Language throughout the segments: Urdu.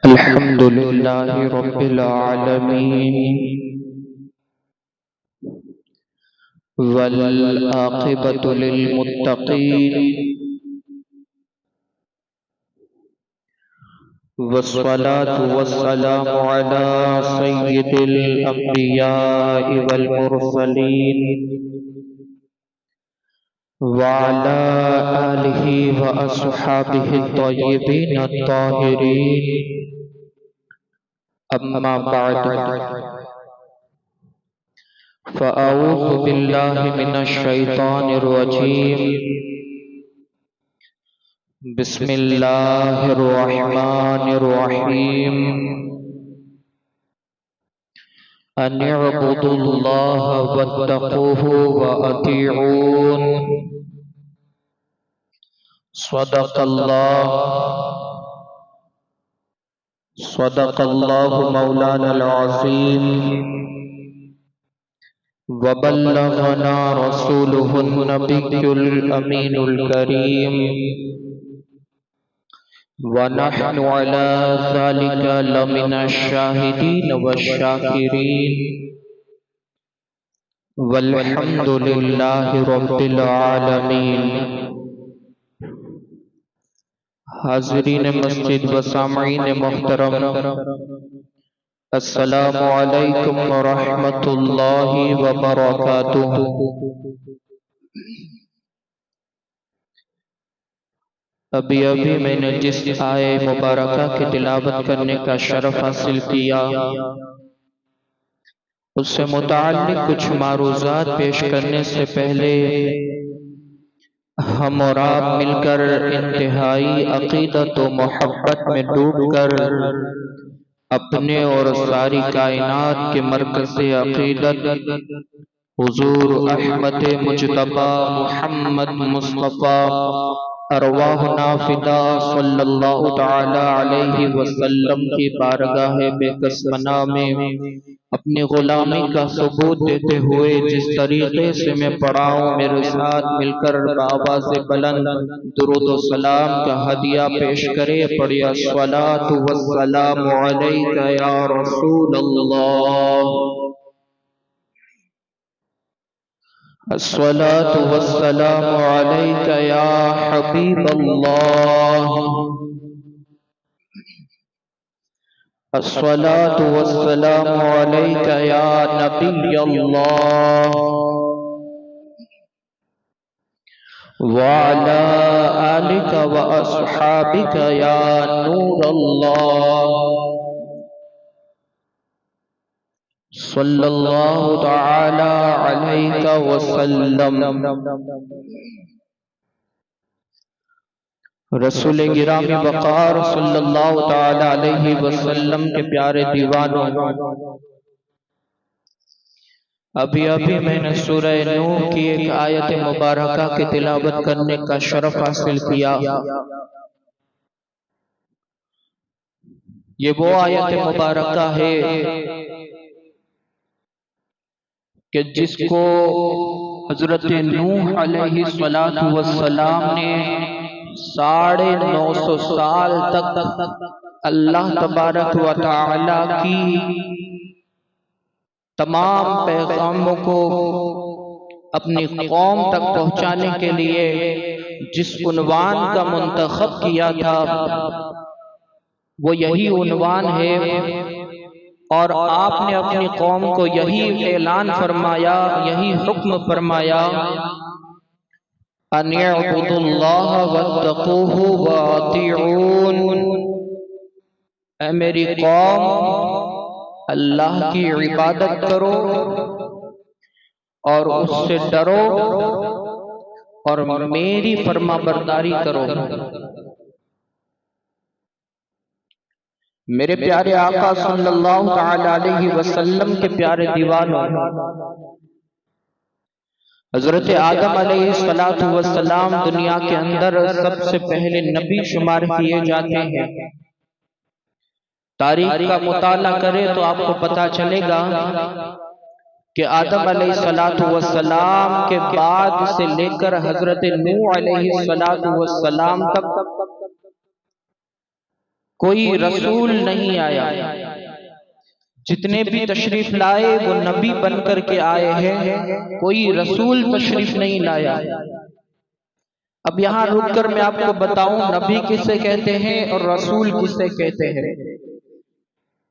الحمد لله رب العالمين والعاقبة للمتقين والصلاة والسلام على سيد الأنبياء والمرسلين وعلى آله وأصحابه الطيبين الطاهرين. أما بعد، فأعوذ بالله من الشيطان الرجيم. بسم الله الرحمن الرحيم. أن اعبدوا الله واتقوه وأطيعون. صدق الله مولانا العظيم، وبلغنا رسوله النبي الأمين الكريم، ونحن على ذلك لمن الشاهدين والشاكرين، والحمد لله رب العالمين. حاضرین مسجد و سامعین محترم، السلام علیکم ورحمۃ اللہ وبرکاتہ. ابھی میں نے جس آیے مبارکہ کی تلاوت کرنے کا شرف حاصل کیا، اس سے متعلق کچھ معروضات پیش کرنے سے پہلے ہم اور آپ مل کر انتہائی عقیدت و محبت میں ڈوب کر اپنے اور ساری کائنات کے مرکز عقیدت حضور احمد مجتبی محمد مصطفیٰ ارواحنا فدا صلی اللہ تعالی علیہ وسلم کی بارگاہ بے کسمنا میں اپنی غلامی کا ثبوت دیتے ہوئے جس طریقے سے میں پڑھا ہوں، میرے ساتھ مل کر بآواز بلند درود و سلام کا ہدیہ پیش کرے. پڑھیا الصلاۃ والسلام علیک یا رسول اللہ، الصلاۃ والسلام علیک یا حبیب اللہ، الصلاۃ والسلام علیک یا نبی اللہ، وعلی آلک واصحابک یا نور اللہ، صلی اللہ تعالی علیہ وسلم. رسول گرامی وقار صلی اللہ تعالی علیہ وسلم کے پیارے دیوانوں، ابھی میں نے سورہ نوح کی ایک آیت مبارکہ کی تلاوت کرنے کا شرف حاصل کیا. یہ وہ آیت مبارکہ ہے کہ جس کو حضرت نوح علیہ السلام نے 950 سال تک اللہ تبارک و تعالی کی تمام پیغاموں کو اپنی قوم تک پہنچانے کے لیے جس عنوان کا منتخب کیا تھا، وہ یہی عنوان ہے، اور آپ نے اپنی قوم کو یہی اعلان فرمایا، یہی حکم فرمایا، ان اعبدوا اللہ واتقوہ واطیعون. اے میری قوم، اللہ کی عبادت کرو اور اس سے ڈرو اور میری فرما برداری کرو. میرے پیارے آقا صلی اللہ تعالی علیہ وسلم کے پیارے دیوانوں، حضرت آدم علیہ السلام دنیا کے اندر سب سے پہلے نبی شمار کیے جاتے ہیں. تاریخ کا مطالعہ کرے تو آپ کو پتا چلے گا کہ آدم علیہ السلام کے بعد سے لے کر حضرت نوح علیہ السلام تک کوئی رسول نہیں آیا، جتنے بھی تشریف لائے وہ نبی بن کر کے آئے ہیں، کوئی رسول تشریف نہیں لایا۔ اب یہاں رک کر میں آپ کو بتاؤں نبی کسے کہتے ہیں اور رسول کسے کہتے ہیں۔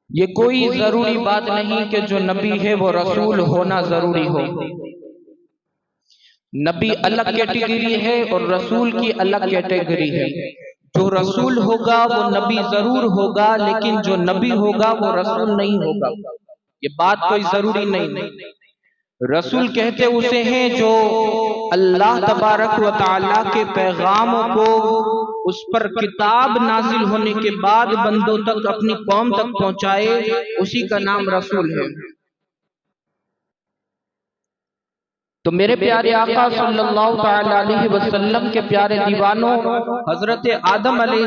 یہ کوئی ضروری بات نہیں کہ جو نبی ہے وہ رسول ہونا ضروری ہو۔ نبی الگ کیٹیگری ہے اور رسول کی الگ کیٹیگری ہے۔ جو رسول ہوگا وہ نبی ضرور ہوگا، لیکن جو نبی ہوگا وہ رسول نہیں ہوگا۔ یہ بات کوئی ضروری نہیں۔ رسول کہتے اسے ہیں جو اللہ تبارک و تعالیٰ کے پیغاموں کو اس پر کتاب نازل ہونے کے بعد بندوں تک، اپنی قوم تک پہنچائے، اسی کا نام رسول ہے۔ تو میرے پیارے آقا صلی اللہ تعالی علیہ وسلم کے پیارے دیوانوں، حضرت آدم علیہ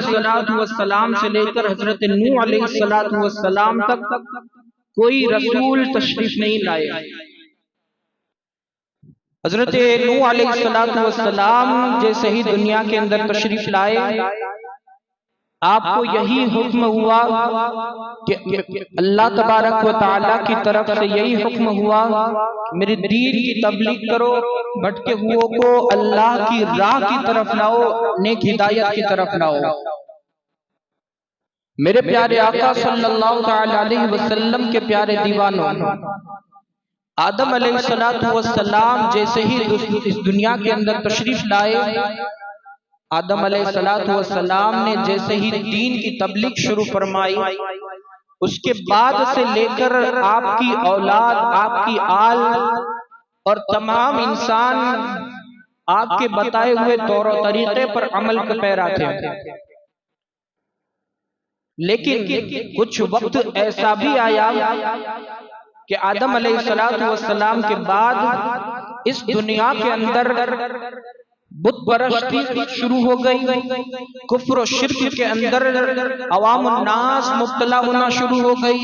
السلام سے لے کر حضرت نوح علیہ السلام تک کوئی رسول تشریف نہیں لائے۔ حضرت نوح علیہ السلام جیسے ہی دنیا کے اندر تشریف لائے، آپ کو یہی حکم ہوا کہ اللہ تبارک و تعالیٰ کی طرف سے یہی حکم ہوا میرے دین کی تبلیغ کرو، بھٹکے ہوئوں کو اللہ کی راہ کی طرف لاؤ، نیک ہدایت کی طرف لاؤ۔ میرے پیارے آقا صلی اللہ تعالی علیہ وسلم کے پیارے دیوانوں، آدم علیہ السلام جیسے ہی اس دنیا کے اندر تشریف لائے، آدم علیہ السلام نے جیسے ہی دین کی تبلیغ شروع فرمائی، اس کے بعد سے لے کر آپ کی اولاد، آپ کی آل اور تمام انسان آپ کے بتائے ہوئے طور و طریقے پر عمل کا پیرا تھے۔ لیکن کچھ وقت ایسا بھی آیا کہ آدم علیہ السلام کے بعد اس دنیا کے اندر بت پرستی شروع ہو گئی، کفر و شرک کے اندر عوام الناس مبتلا ہونا شروع ہو گئی،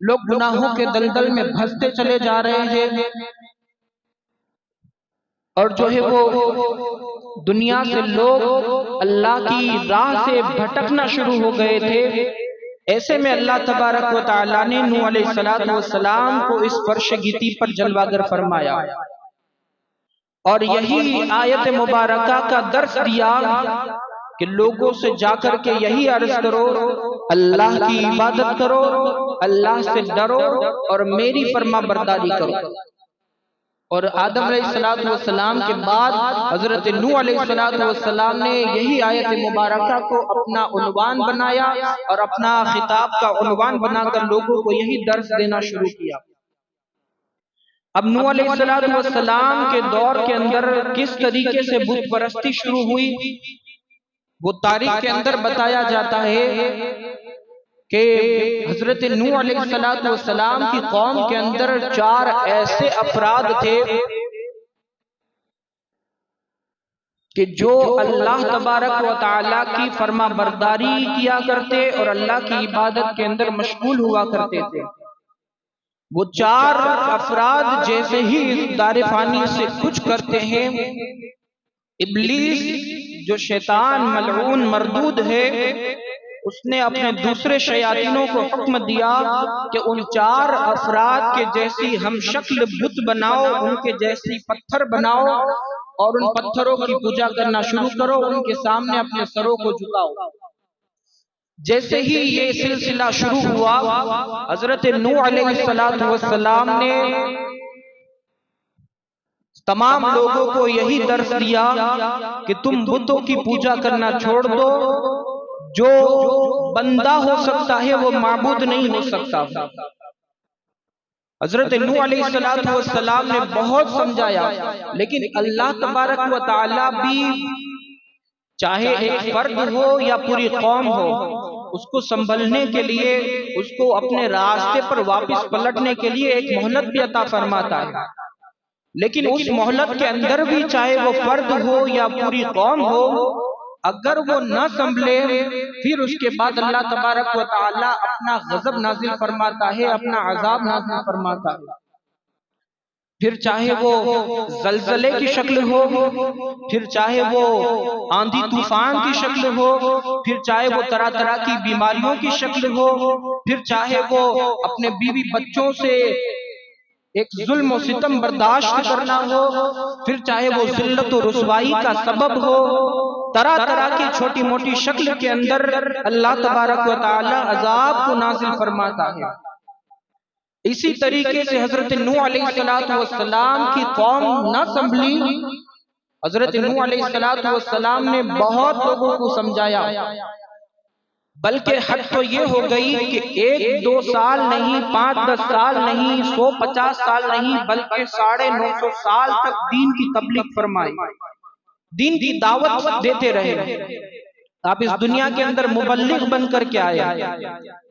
لوگ گناہوں کے دلدل میں پھنستے چلے جا رہے ہیں، اور جو ہے وہ دنیا سے لوگ اللہ کی راہ سے بھٹکنا شروع ہو گئے تھے۔ ایسے میں اللہ تبارک و تعالیٰ نے نوح علیہ السلام کو اس فرش گیتی پر جلوہ گر فرمایا، اور یہی آیت مبارکہ کا درس دیا کہ لوگوں سے جا کر کے یہی عرض کرو، اللہ کی عبادت کرو، اللہ سے ڈرو اور میری فرما برداری کرو۔ اور آدم علیہ السلام کے بعد حضرت نوح علیہ السلام نے یہی آیت مبارکہ کو اپنا عنوان بنایا اور اپنا خطاب کا عنوان بنا کر لوگوں کو یہی درس دینا شروع کیا۔ اب نوح علیہ السلام کے دور کے اندر کس طریقے سے بت پرستی شروع ہوئی، وہ تاریخ کے اندر بتایا جاتا ہے کہ حضرت نوح علیہ السلام کی قوم کے اندر 4 ایسے افراد تھے کہ جو اللہ تبارک و تعالیٰ کی فرما برداری کیا کرتے اور اللہ کی عبادت کے اندر مشغول ہوا کرتے تھے۔ وہ 4 افراد جیسے ہی دار فانی سے کچھ کرتے ہیں، ابلیس جو شیطان ملعون مردود ہے، اس نے اپنے دوسرے شیاطینوں کو حکم دیا کہ ان 4 افراد کے جیسی ہم شکل بت بناؤ، ان کے جیسی پتھر بناؤ اور ان پتھروں کی پوجا کرنا شروع کرو، ان کے سامنے اپنے سروں کو جھکاؤ۔ جیسے ہی یہ سلسلہ شروع ہوا، حضرت نوح علیہ السلام نے تمام لوگوں کو یہی درس دیا کہ تم بتوں کی پوجا کرنا چھوڑ دو، جو بندہ ہو سکتا ہے وہ معبود نہیں ہو سکتا۔ حضرت نوح علیہ السلام نے بہت سمجھایا، لیکن اللہ تبارک و تعالیٰ بھی چاہے ایک فرد ہو یا پوری قوم ہو، اس کو سنبھلنے کے لیے، اس کو اپنے راستے پر واپس پلٹنے کے لیے ایک مہلت بھی عطا فرماتا ہے۔ لیکن اس مہلت کے اندر بھی چاہے وہ فرد ہو یا پوری قوم ہو، اگر وہ نہ سنبھلے پھر اس کے بعد اللہ تبارک و تعالیٰ اپنا غضب نازل فرماتا ہے، اپنا عذاب نازل فرماتا ہے۔ پھر چاہے وہ زلزلے کی شکل ہو، پھر چاہے وہ آندھی طوفان کی شکل ہو، پھر چاہے وہ طرح طرح کی بیماریوں کی شکل ہو، پھر چاہے وہ اپنے بیوی بچوں سے ایک ظلم و ستم برداشت کرنا ہو، پھر چاہے وہ ذلت و رسوائی کا سبب ہو، طرح طرح کی چھوٹی موٹی شکل کے اندر اللہ تبارک و تعالی عذاب کو نازل فرماتا ہے۔ اسی طریقے سے حضرت نوح علیہ السلام کی قوم نہ سنبھلی، حضرت نوح علیہ السلام نے بہت لوگوں کو سمجھایا، بلکہ حد تو یہ ہو گئی کہ 1-2 سال نہیں، 5-10 سال نہیں، 150 سال نہیں، بلکہ 950 سال تک دین کی تبلیغ فرمائی، دین کی دعوت دیتے رہے۔ آپ اس دنیا کے اندر مبلغ بن کر کے آئے،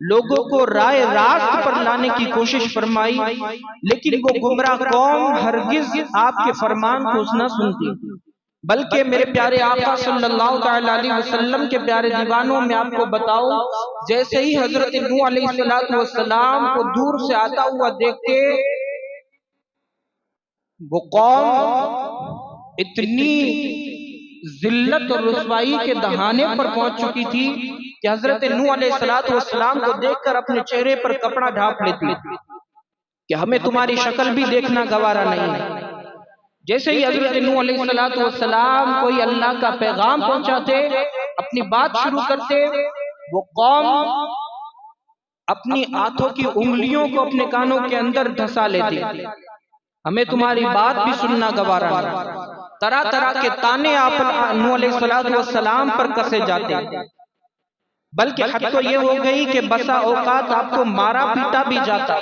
لوگوں کو رائے راست پر لانے کی کوشش فرمائی، لیکن وہ گمراہ قوم ہرگز آپ کے فرمان کو نہ سنتی، بلکہ میرے پیارے آقا صلی اللہ علیہ وسلم کے پیارے دیوانوں میں آپ کو بتاؤں، جیسے ہی حضرت نوح علیہ السلام کو دور سے آتا ہوا دیکھتے، وہ قوم اتنی ذلت اور رسوائی کے دہانے پر پہنچ چکی تھی کہ حضرت نوح علیہ السلام کو دیکھ کر اپنے چہرے پر کپڑا ڈھانپ لیتی کہ ہمیں تمہاری شکل بھی دیکھنا گوارا نہیں ہے۔ جیسے ہی حضرت نوح علیہ السلام کوئی اللہ کا پیغام پہنچاتے، اپنی بات شروع کرتے، وہ قوم اپنی ہاتھوں کی انگلیوں کو اپنے کانوں کے اندر دھسا لیتی، ہمیں تمہاری بات بھی سننا گوارا نہیں۔ طرح طرح کے تانے آپ نوح علیہ السلام پر کسے جاتے، بلکہ حد تو یہ ہو گئی کہ بسا اوقات آپ کو مارا پیٹا بھی جاتا،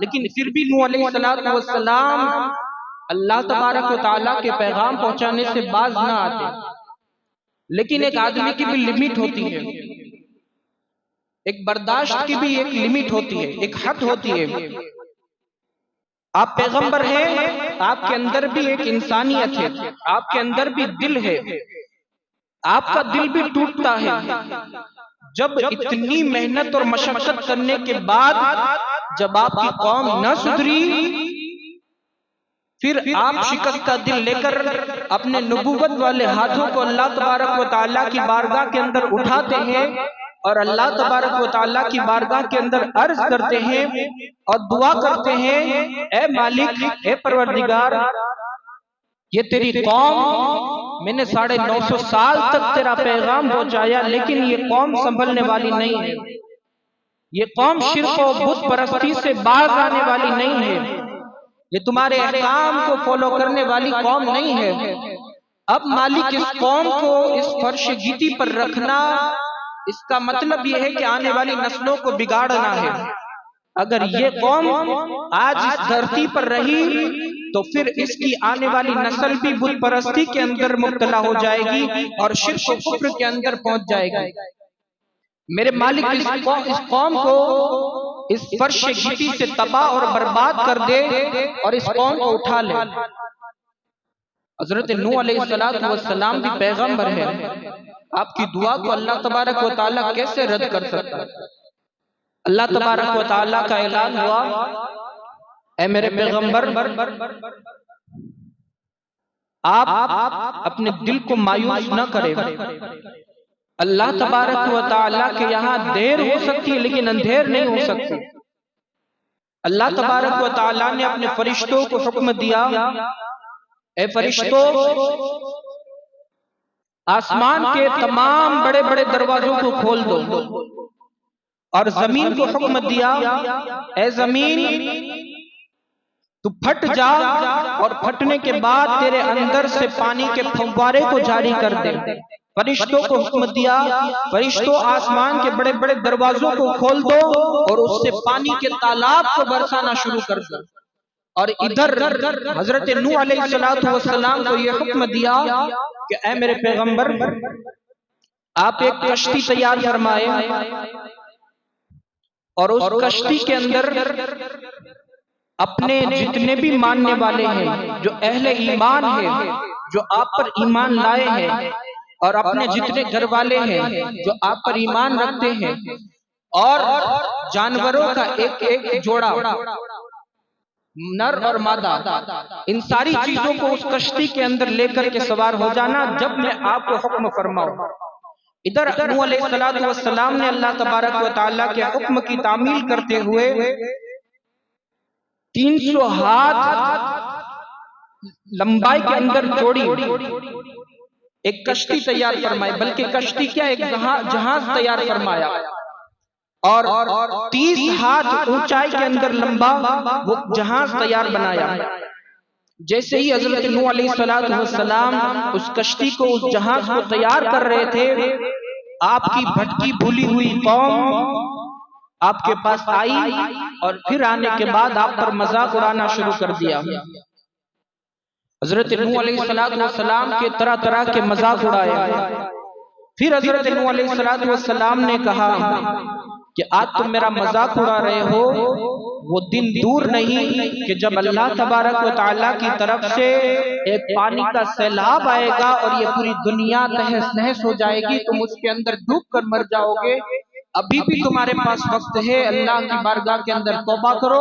لیکن پھر بھی نوح علیہ السلام اللہ تبارک و تعالیٰ کے پیغام پہنچانے سے باز نہ آتے۔ لیکن ایک آدمی کی بھی لمٹ ہوتی ہے، ایک برداشت کی بھی ایک لمٹ ہوتی ہے، ایک حد ہوتی ہے۔ آپ پیغمبر ہیں، آپ کے اندر بھی ایک انسانیت ہے، آپ کے اندر بھی دل ہے، آپ کا دل بھی ٹوٹتا ہے جب اتنی محنت اور مشقت کرنے کے بعد جب آپ کی قوم نہ سدھری، پھر آپ شکستہ دل لے کر اپنے نبوت والے ہاتھوں کو اللہ تبارک و تعالیٰ کی بارگاہ کے اندر اٹھاتے ہیں اور اللہ تبارک و تعالیٰ کی بارگاہ کے اندر عرض کرتے ہیں اور دعا کرتے ہیں، اے مالک، اے پروردگار، یہ تیری قوم، میں نے 950 سال تک تیرا پیغام پہنچایا، لیکن یہ قوم سنبھلنے والی نہیں ہے، یہ قوم شرک و بت پرستی سے باز آنے والی نہیں ہے، یہ تمہارے احکام کو فالو کرنے والی قوم نہیں ہے۔ اب مالک اس قوم کو اس فرش گیتی پر رکھنا، اس کا مطلب یہ ہے کہ آنے والی نسلوں کو بگاڑنا ہے۔ اگر یہ قوم آج اس دھرتی پر رہی تو پھر اس کی آنے والی نسل بھی بت پرستی کے اندر مبتلا ہو جائے گی اور شرک و کفر کے اندر پہنچ جائے گی۔ میرے مالک اس قوم کو اس فرش گیتی سے تباہ اور برباد کر دے اور اس قوم کو اٹھا لے۔ حضرت نوح علیہ السلام بھی پیغمبر ہے، آپ کی دعا کو اللہ تبارک و تعالیٰ کیسے رد کر سکتا ہے؟ اللہ تبارک و تعالیٰ کا اعلان ہوا، اے میرے پیغمبر، آپ اپنے دل کو مایوس نہ کریں، اللہ تبارک و تعالیٰ کے یہاں دیر ہو سکتی ہے لیکن اندھیر نہیں ہو سکتی۔ اللہ تبارک و تعالیٰ نے اپنے فرشتوں کو حکم دیا، اے فرشتوں، آسمان کے تمام بڑے بڑے دروازوں کو کھول دو، اور زمین کو حکم دیا، اے زمین تو پھٹ جا، اور پھٹنے کے بعد تیرے اندر سے پانی کے پھوارے کو جاری کر دے۔ فرشتوں کو حکم دیا، فرشتوں آسمان کے بڑے بڑے دروازوں کو کھول دو اور اس سے پانی کے تالاب کو برسانا شروع کر دو۔ اور ادھر حضرت نوح علیہ السلام کو یہ حکم دیا کہ اے میرے پیغمبر، آپ ایک کشتی تیار فرمائے اور اس کشتی کے اندر اپنے جتنے بھی ماننے والے ہیں، جو اہل ایمان ہیں، جو آپ پر ایمان لائے ہیں، اور اپنے جتنے گھر والے ہیں جو آپ پر ایمان رکھتے ہیں، اور جانوروں کا ایک ایک جوڑا نر اور مادہ، ان ساری چیزوں کو اس کشتی کے اندر لے کر کے سوار ہو جانا جب میں آپ کو حکم فرماؤں۔ ادھر نوح علیہ السلام نے اللہ تبارک و تعالیٰ کے حکم کی تعمیل کرتے ہوئے 300 ہاتھ لمبائی کے اندر چوڑی ایک کشتی تیار فرمائی، بلکہ کشتی کیا ایک جہاز تیار فرمایا، اور 30 ہاتھ اونچائی کے اندر لمبا وہ جہاز تیار بنایا۔ جیسے ہی حضرت نوح علیہ السلام اس کشتی کو، اس جہاز کو تیار کر رہے تھے، آپ کی بھٹکی بھولی ہوئی قوم آپ کے پاس آئی، اور پھر آنے کے بعد آپ پر مذاق اڑانا شروع کر دیا۔ حضرت نوح علیہ السلام کے طرح طرح کے مذاق اڑائے۔ پھر حضرت نوح علیہ السلام نے کہا کہ آج تم میرا مذاق اڑا رہے ہو، وہ دن دور نہیں کہ جب اللہ تبارک و تعالیٰ کی طرف سے ایک پانی کا سیلاب آئے گا اور یہ پوری دنیا تہس نہس ہو جائے گی، تم اس کے اندر ڈوب کر مر جاؤ گے۔ ابھی بھی تمہارے پاس وقت ہے، اللہ کی بارگاہ کے اندر توبہ کرو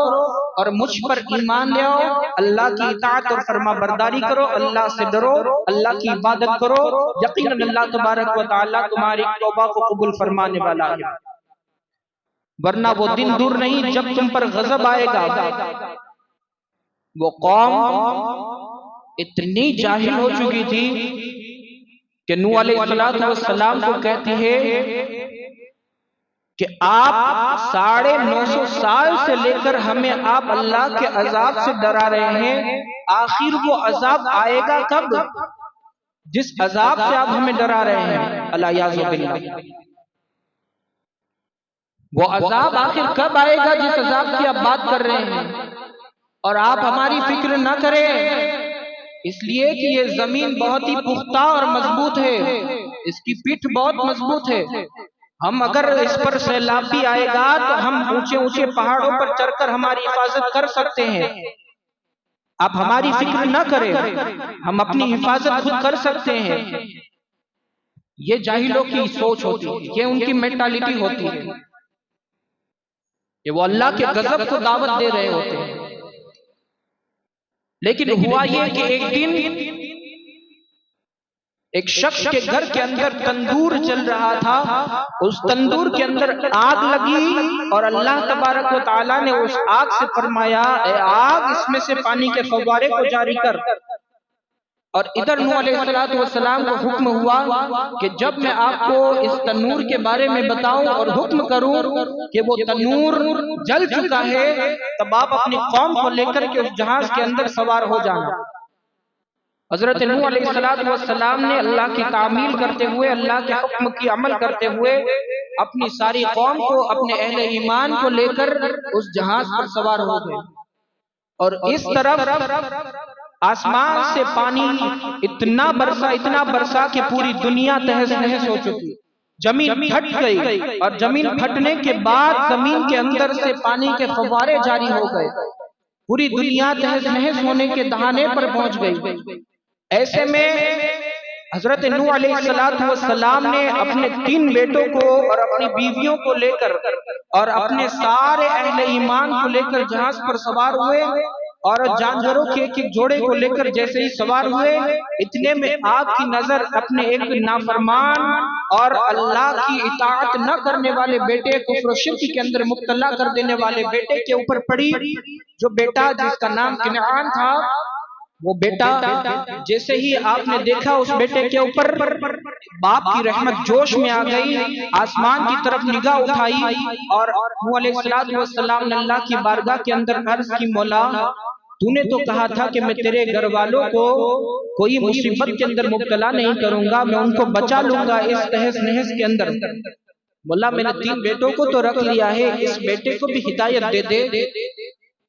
اور مجھ پر ایمان لے آؤ، اللہ کی اطاعت اور فرما برداری کرو، اللہ سے ڈرو، اللہ کی عبادت کرو، یقیناً اللہ تبارک و تعالیٰ تمہاری توبہ کو قبول فرمانے والا ہے۔ ورنہ وہ دن دور نہیں جب تم پر غضب آئے گا۔ وہ قوم اتنی جاہل ہو چکی تھی کہ نوح علیہ السلام کو کہتی ہے کہ آپ 950 سال سے لے کر ہمیں آپ اللہ کے عذاب سے ڈرا رہے ہیں، آخر وہ عذاب آئے گا کب جس عذاب سے آپ ہمیں ڈرا رہے ہیں؟ الیاذ باللہ، وہ عذاب آخر کب آئے گا جس عذاب کی آپ بات کر رہے ہیں؟ اور آپ ہماری فکر نہ کریں، اس لیے کہ یہ زمین بہت ہی پختہ اور مضبوط ہے، اس کی پیٹھ بہت مضبوط ہے، ہم اگر اس پر سیلاب بھی آئے گا تو ہم اونچے اونچے پہاڑوں پر چڑھ کر ہماری حفاظت کر سکتے ہیں، آپ ہماری فکر نہ کریں، ہم اپنی حفاظت خود کر سکتے ہیں۔ یہ جاہلوں کی سوچ ہوتی ہے، یہ ان کی مینٹالٹی ہوتی ہے، یہ وہ اللہ کے غضب کو دعوت دے رہے ہوتے ہیں۔ لیکن ہوا یہ کہ ایک دن ایک شخص کے گھر کے اندر تندور چل رہا تھا، اس تندور کے اندر آگ لگی، اور اللہ تبارک و تعالیٰ نے اس آگ سے فرمایا، اے آگ اس میں سے پانی کے فوارے کو جاری کر۔ اور ادھر نوح علیہ السلام کو حکم ہوا کہ جب میں آپ کو اس تنور کے بارے میں بتاؤں اور حکم کروں کہ وہ تنور جل چکا ہے، تب آپ اپنی قوم کو لے کر کے اس جہاز کے اندر سوار ہو جانا۔ حضرت نوح علیہ السلام نے اللہ کی تعمیل کرتے ہوئے، اللہ کے حکم کی عمل کرتے ہوئے اپنی ساری قوم کو، اپنے اہل ایمان کو لے کر اس جہاز پر سوار ہو گئے، اور اس طرف آسمان سے پانی اتنا برسا کہ پوری دنیا تہس نہس ہو چکی، زمین پھٹ گئی، اور زمین پھٹنے کے بعد زمین کے اندر سے پانی کے فوارے جاری ہو گئے، پوری دنیا تہس نہس ہونے کے دہانے پر پہنچ گئی۔ ایسے میں حضرت نوح علیہ السلام نے اپنے 3 بیٹوں کو اور اپنی بیویوں کو لے کر اور اپنے سارے اہل ایمان کو لے کر جہاز پر سوار ہوئے، اور جانوروں کے ایک جوڑے کو لے کر جیسے ہی سوار ہوئے، اتنے میں آپ کی نظر اپنے ایک نافرمان اور اللہ کی اطاعت نہ کرنے والے بیٹے، کفر و شرک کے اندر مبتلا کر دینے والے بیٹے کے اوپر پڑی، جو بیٹا جس کا نام کنعان تھا۔ وہ بیٹا جیسے ہی آپ نے دیکھا اس بیٹے کے اوپر، باپ کی رحمت جوش میں آ گئی، آسمان کی طرف نگاہ اٹھائی، اور نوح علیہ السلام نے اللہ کی بارگاہ کے اندر عرض کی، مولا تو نے تو کہا تھا کہ میں تیرے گھر والوں کو کوئی مصیبت کے اندر مبتلا نہیں کروں گا، میں ان کو بچا لوں گا اس تہس نہس کے اندر۔ مولا میں نے 3 بیٹوں کو تو رکھ لیا ہے، اس بیٹے کو بھی ہدایت دے دے۔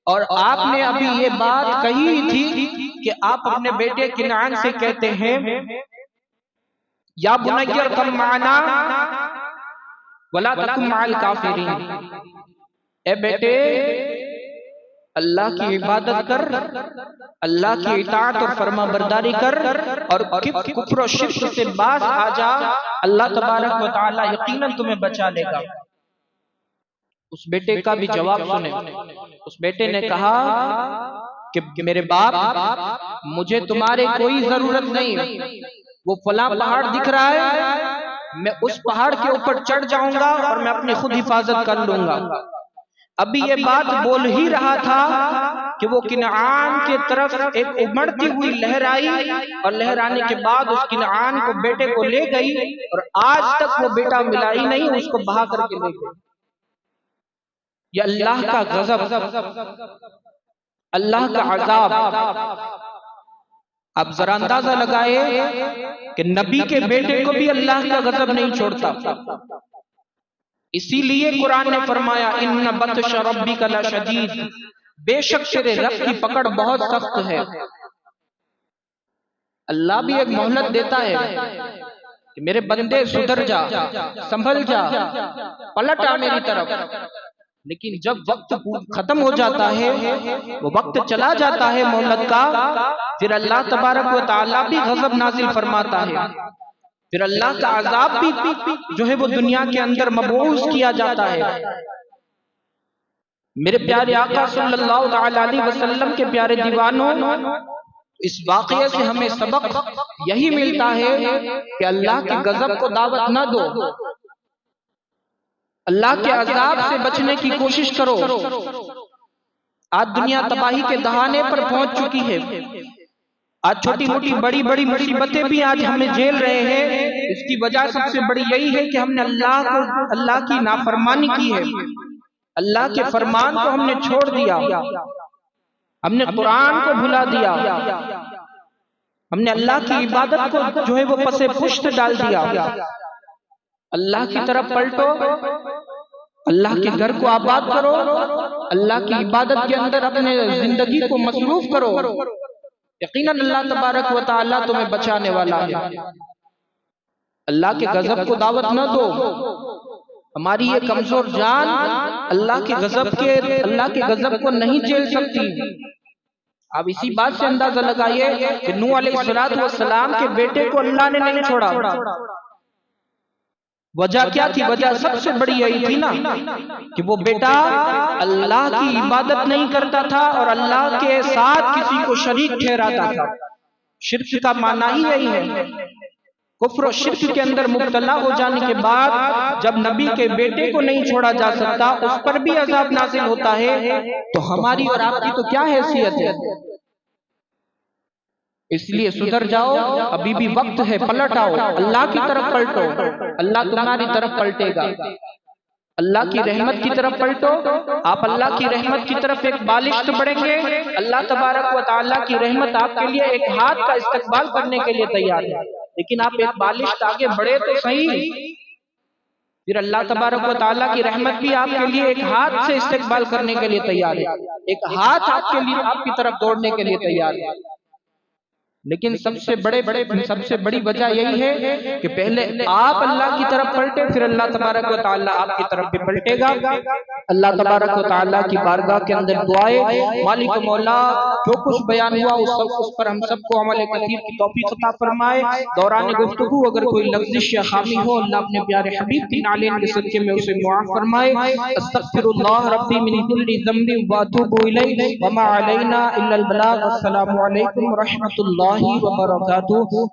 اور آپ نے ابھی یہ بات کہی تھی کہ آپ اپنے بیٹے کنعان سے کہتے ہیں، یا بنی ارکب معنا ولا تکن مع الکافرین، اے بیٹے اللہ کی عبادت کر، اللہ کی اطاعت اور فرما برداری کر، اور کفر و شرک سے باز آ جا، اللہ تبارک و تعالی یقیناً تمہیں بچا لے گا۔ اس بیٹے کا بھی جواب سنیں۔ اس بیٹے نے کہا کہ میرے باپ، مجھے تمہارے کوئی ضرورت نہیں، وہ فلاں پہاڑ دکھ رہا ہے، میں اس پہاڑ کے اوپر چڑھ جاؤں گا اور میں اپنی خود حفاظت کر لوں گا۔ ابھی یہ بات بول ہی رہا تھا کہ وہ کنعان کے طرف ایک ابھرتی ہوئی لہر آئی، اور لہر آنے کے بعد اس کنعان کو بیٹے کو لے گئی، اور آج تک وہ بیٹا ملا ہی نہیں، اس کو بہا کر کے لے گئی۔ یہ اللہ کا غضب، اللہ کا عذاب۔ اب ذرا اندازہ لگائے کہ نبی کے بیٹے کو بھی اللہ کا غضب نہیں چھوڑتا۔ اسی لیے قرآن نے فرمایا ان بطش ربک لشدید، بے شک تیرے رب کی پکڑ بہت سخت ہے۔ اللہ بھی ایک مہلت دیتا ہے کہ میرے بندے سدھر جا، سنبھل جا، پلٹ آ میری طرف، لیکن جب وقت ختم ہو جاتا ہے، وہ وقت چلا جاتا ہے مہلت کا، پھر اللہ تبارک و تعالیٰ بھی غضب نازل فرماتا ہے، پھر اللہ کا عذاب بھی جو ہے وہ دنیا کے اندر مبعوث کیا جاتا ہے۔ میرے پیارے آقا صلی اللہ علیہ وسلم کے پیارے دیوانوں، اس واقعے سے ہمیں سبق یہی ملتا ہے کہ اللہ کے غضب کو دعوت نہ دو، اللہ کے عذاب سے بچنے کی کوشش کرو۔ آج دنیا تباہی کے دہانے پر پہنچ چکی ہے، آج چھوٹی موٹی بڑی بڑی مصیبتیں بھی آج ہمیں جھیل رہے ہیں۔ اس کی وجہ سب سے بڑی یہی ہے کہ ہم نے اللہ کی نافرمانی کی ہے، اللہ کے فرمان کو ہم نے چھوڑ دیا، ہم نے قرآن کو بھلا دیا، ہم نے اللہ کی عبادت کو جو ہے وہ پسے پشت ڈال دیا۔ اللہ کی طرف پلٹو، اللہ کے گھر کو آباد کرو، اللہ کی عبادت کے اندر اپنے زندگی کو مصروف کرو، یقیناً اللہ تبارک و تعالیٰ تمہیں بچانے والا ہے۔ اللہ کے غضب کو دعوت نہ دو۔ ہماری یہ کمزور جان اللہ کے غضب کو نہیں جھیل سکتی۔ اب اسی بات سے اندازہ لگائیے کہ نوح علیہ السلام کے بیٹے کو اللہ نے نہیں چھوڑا۔ وجہ کیا تھی؟ وجہ سب سے بڑی یہی تھی نا کہ وہ بیٹا اللہ کی عبادت نہیں کرتا تھا اور اللہ کے ساتھ کسی کو شریک ٹھہراتا تھا۔ شرک کا معنی ہی یہی ہے۔ کفر و شرک کے اندر مبتلا ہو جانے کے بعد جب نبی کے بیٹے کو نہیں چھوڑا جا سکتا، اس پر بھی عذاب نازل ہوتا ہے، تو ہماری اور آپ کی تو کیا حیثیت ہے؟ اس لیے سدھر جاؤ، ابھی بھی وقت ہے، پلٹ آؤ، اللہ کی طرف پلٹو، اللہ تمہاری طرف پلٹے گا۔ اللہ کی رحمت کی طرف پلٹو، آپ اللہ کی رحمت کی طرف ایک بالشت بڑھیں گے، اللہ تبارک و تعالیٰ کی رحمت آپ کے لیے ایک ہاتھ کا استقبال کرنے کے لیے تیار ہے، لیکن آپ ایک بالشت آگے بڑھے تو صحیح، پھر اللہ تبارک و تعالیٰ کی رحمت بھی آپ کے لیے ایک ہاتھ سے استقبال کرنے کے لیے تیار ہے، ایک ہاتھ آپ کے لیے آپ کی طرف دوڑنے کے لیے تیار ہے۔ لیکن سب سے بڑی وجہ یہی ہے کہ پہلے آپ اللہ کی طرف پلٹے، پھر اللہ تبارک و تعالیٰ آپ کی طرف بھی پلٹے گا۔ اللہ تبارک و تعالیٰ کی بارگاہ کے اندر دعائیں، مالک مولا جو کچھ بیان ہوا اس پر ہم سب کو عمل کثیر کی توفیق عطا فرمائے۔ دوران گفتگو اگر کوئی لغزش یا خامی ہو، اللہ اپنے پیارے حبیب کی نالین کے صدقے میں اسے معاف فرمائے۔ استغفر اللہ ربی من کل ذنب واتوب الیہ وما علینا الا البلاغ۔ السلام علیکم ورحمۃ اللہ وبرکاتہ۔